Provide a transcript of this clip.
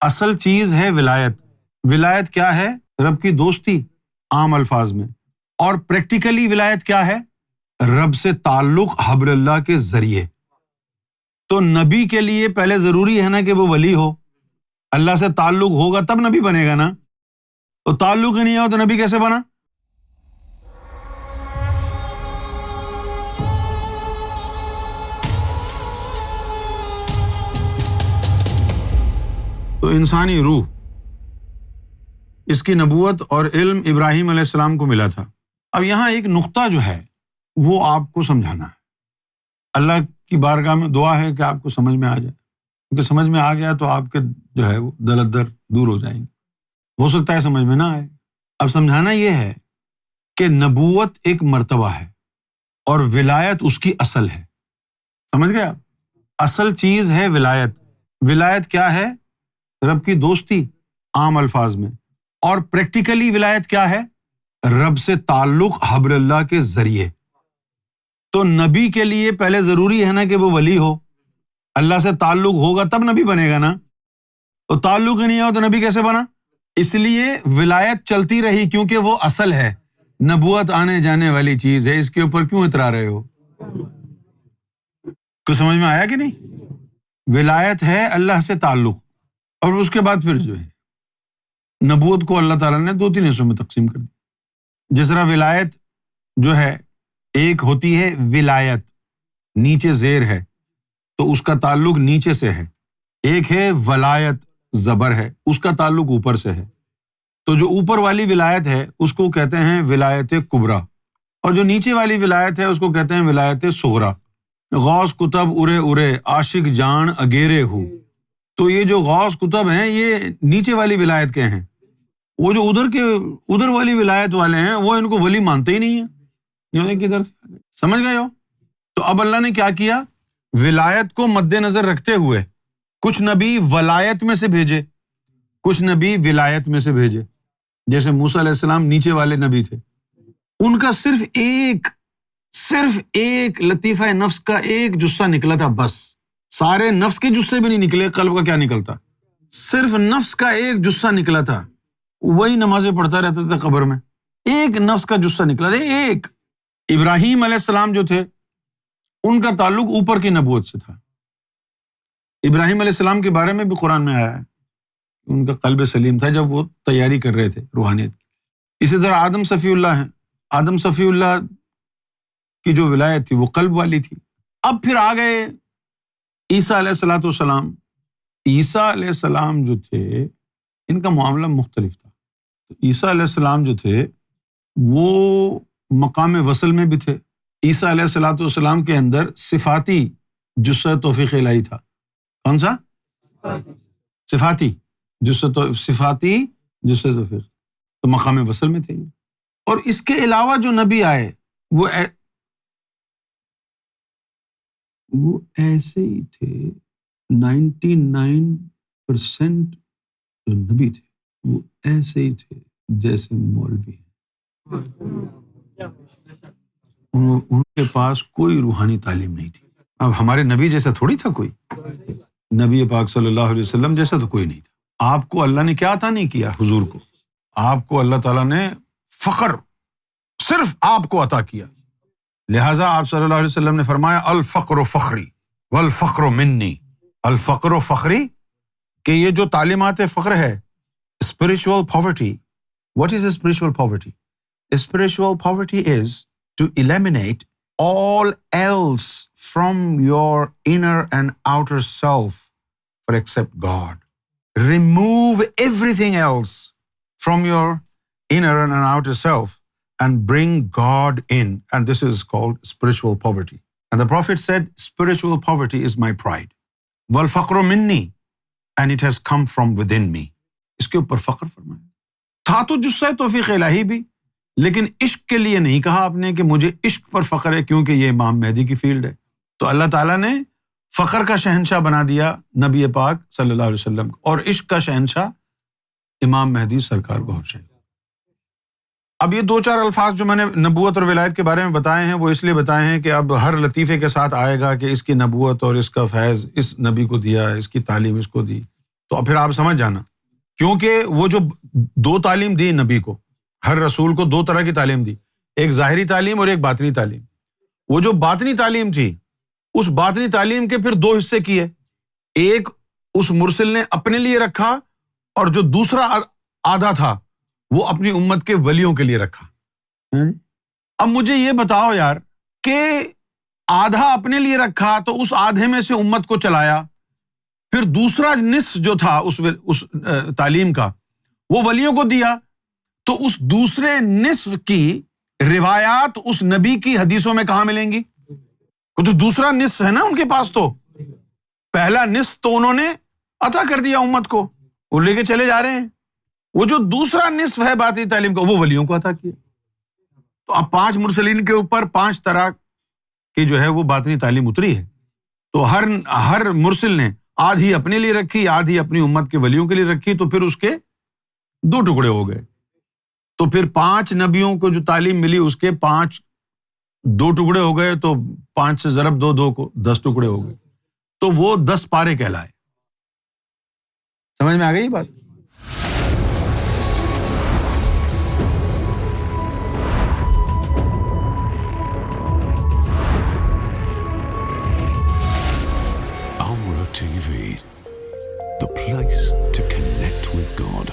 اصل چیز ہے ولایت۔ ولایت کیا ہے؟ رب کی دوستی عام الفاظ میں، اور پریکٹیکلی ولایت کیا ہے؟ رب سے تعلق حبل اللہ کے ذریعے۔ تو نبی کے لیے پہلے ضروری ہے نا کہ وہ ولی ہو، اللہ سے تعلق ہوگا تب نبی بنے گا نا، تو تعلق ہی نہیں ہو تو نبی کیسے بنا؟ تو انسانی روح، اس کی نبوت اور علم ابراہیم علیہ السلام کو ملا تھا۔ اب یہاں ایک نقطہ جو ہے وہ آپ کو سمجھانا ہے۔ اللہ کی بارگاہ میں دعا ہے کہ آپ کو سمجھ میں آ جائے، کیونکہ سمجھ میں آ گیا تو آپ کے جو ہے وہ دلدر دور ہو جائیں گے۔ ہو سکتا ہے سمجھ میں نہ آئے۔ اب سمجھانا یہ ہے کہ نبوت ایک مرتبہ ہے اور ولایت اس کی اصل ہے۔ سمجھ گیا؟ اصل چیز ہے ولایت۔ ولایت کیا ہے؟ رب کی دوستی عام الفاظ میں، اور پریکٹیکلی ولایت کیا ہے؟ رب سے تعلق حبل اللہ کے ذریعے۔ تو نبی کے لیے پہلے ضروری ہے نا کہ وہ ولی ہو، اللہ سے تعلق ہوگا تب نبی بنے گا نا، تو تعلق ہی نہیں ہو تو نبی کیسے بنا؟ اس لیے ولایت چلتی رہی کیونکہ وہ اصل ہے۔ نبوت آنے جانے والی چیز ہے، اس کے اوپر کیوں اترا رہے ہو؟ کچھ سمجھ میں آیا کہ نہیں؟ ولایت ہے اللہ سے تعلق، اور اس کے بعد پھر جو ہے نبوت کو اللہ تعالیٰ نے 2-3 حصوں میں تقسیم کر دی۔ جس طرح ولایت جو ہے ایک ہوتی ہے ولایت، نیچے زیر ہے تو اس کا تعلق نیچے سے ہے، ایک ہے ولایت زبر ہے، اس کا تعلق اوپر سے ہے۔ تو جو اوپر والی ولایت ہے اس کو کہتے ہیں ولایت کبریٰ، اور جو نیچے والی ولایت ہے اس کو کہتے ہیں ولایت صغریٰ۔ غوث کتب ارے ارے عاشق جان اگیرے ہو، تو یہ جو غوث کتب ہیں یہ نیچے والی ولایت کے ہیں، وہ جو ادھر والی ولایت والے ہیں وہ ان کو ولی مانتے ہی نہیں ہیں۔ کدھر سمجھ گئے ہو؟ تو اب اللہ نے کیا کیا؟ ولایت کو مد نظر رکھتے ہوئے کچھ نبی ولایت میں سے بھیجے، کچھ نبی ولایت میں سے بھیجے۔ جیسے موسیٰ علیہ السلام نیچے والے نبی تھے، ان کا صرف ایک لطیفہ نفس کا ایک جسہ نکلا تھا، بس سارے نفس کے جسے بھی نہیں نکلے، قلب کا کیا نکلتا؟ صرف نفس کا ایک جسہ نکلا تھا، وہی نمازیں پڑھتا رہتا تھا قبر میں، ایک نفس کا جسہ نکلا تھا، ایک۔ ابراہیم علیہ السلام جو تھے ان کا تعلق اوپر کی نبوت سے تھا۔ ابراہیم علیہ السلام کے بارے میں بھی قرآن میں آیا ہے، ان کا قلب سلیم تھا جب وہ تیاری کر رہے تھے روحانیت کی۔ اسی طرح آدم صفی اللہ ہیں، آدم صفی اللہ کی جو ولایت تھی وہ قلب والی تھی۔ اب پھر آ گئے عیسیٰ علیہ الصلوۃ والسلام۔ عیسیٰ علیہ السلام جو تھے ان کا معاملہ مختلف تھا۔ عیسیٰ علیہ السلام جو تھے وہ مقام وصل میں بھی تھے۔ عیسیٰ علیہ الصلوۃ والسلام کے اندر صفاتی جسہ توفیق الہی تھا۔ کون سا؟ صفاتی جسہ توفیق، تو مقام وصل میں تھے۔ اور اس کے علاوہ جو نبی آئے وہ ایسے ہی تھے، 99% جو نبی تھے وہ ایسے ہی تھے جیسے مولوی ہیں، ان کے پاس کوئی روحانی تعلیم نہیں تھی۔ اب ہمارے نبی جیسا تھوڑی تھا کوئی، نبی پاک صلی اللہ علیہ وسلم جیسا تو کوئی نہیں تھا۔ آپ کو اللہ نے کیا عطا نہیں کیا؟ حضور کو، آپ کو اللہ تعالیٰ نے فخر صرف آپ کو عطا کیا۔ لہٰذا آپ صلی اللہ علیہ وسلم نے فرمایا الفقر فخری والفقر منی، الفقر فخری، کہ یہ جو تعلیمات فخر ہے spiritual poverty. What is spiritual poverty? Spiritual poverty is to eliminate all else from your inner and outer self for except God. Remove everything else from your inner and outer self and bring God in. And this is called spiritual poverty. And the Prophet said, spiritual poverty is my pride. وَالْفَقْرُ مِنِّي, and it has come from within me. اس کے اوپر فخر فرمایا تھا تو جسہ توفیق الہی بھی، لیکن عشق کے لیے نہیں کہا آپ نے کہ مجھے عشق پر فخر ہے کیونکہ یہ امام مہدی کی فیلڈ ہے۔ تو اللہ تعالیٰ نے فخر کا شہنشاہ بنا دیا نبی پاک صلی اللہ علیہ وسلم، اور عشق کا شہنشاہ امام مہدی سرکار بہت شاہ۔ اب یہ 2-4 الفاظ جو میں نے نبوت اور ولایت کے بارے میں بتائے ہیں وہ اس لیے بتائے ہیں کہ اب ہر لطیفے کے ساتھ آئے گا کہ اس کی نبوت اور اس کا فیض اس نبی کو دیا، اس کی تعلیم اس کو دی، تو پھر آپ سمجھ جانا، کیونکہ وہ جو دو تعلیم دی نبی کو، ہر رسول کو دو طرح کی تعلیم دی، ایک ظاہری تعلیم اور ایک باطنی تعلیم۔ وہ جو باطنی تعلیم تھی، اس باطنی تعلیم کے پھر دو حصے کیے، ایک اس مرسل نے اپنے لیے رکھا اور جو دوسرا آدھا تھا وہ اپنی امت کے ولیوں کے لیے رکھا۔ اب مجھے یہ بتاؤ یار کہ آدھا اپنے لیے رکھا تو اس آدھے میں سے امت کو چلایا، پھر دوسرا نصف جو تھا اس تعلیم کا وہ ولیوں کو دیا، تو اس دوسرے نصف کی روایات اس نبی کی حدیثوں میں کہاں ملیں گی؟ وہ تو دوسرا نصف ہے نا ان کے پاس، تو پہلا نصف تو انہوں نے عطا کر دیا امت کو، وہ لے کے چلے جا رہے ہیں، وہ جو دوسرا نصف ہے باطنی تعلیم کا وہ ولیوں کو عطا کیا۔ تو اب 5 مرسلین کے اوپر 5 طرح کی جو ہے وہ باطنی تعلیم اتری ہے، تو ہر مرسل نے آدھی اپنے لیے رکھی، آدھی اپنی امت کے ولیوں کے لیے رکھی، تو پھر اس کے 2 ٹکڑے ہو گئے۔ تو پھر 5 نبیوں کو جو تعلیم ملی اس کے 2 ٹکڑے ہو گئے، تو 5 سے ضرب 2 کو 10 ٹکڑے ہو گئے، تو وہ 10 پارے کہلائے۔ سمجھ میں آ گئی بات؟ TV, the place to connect with God.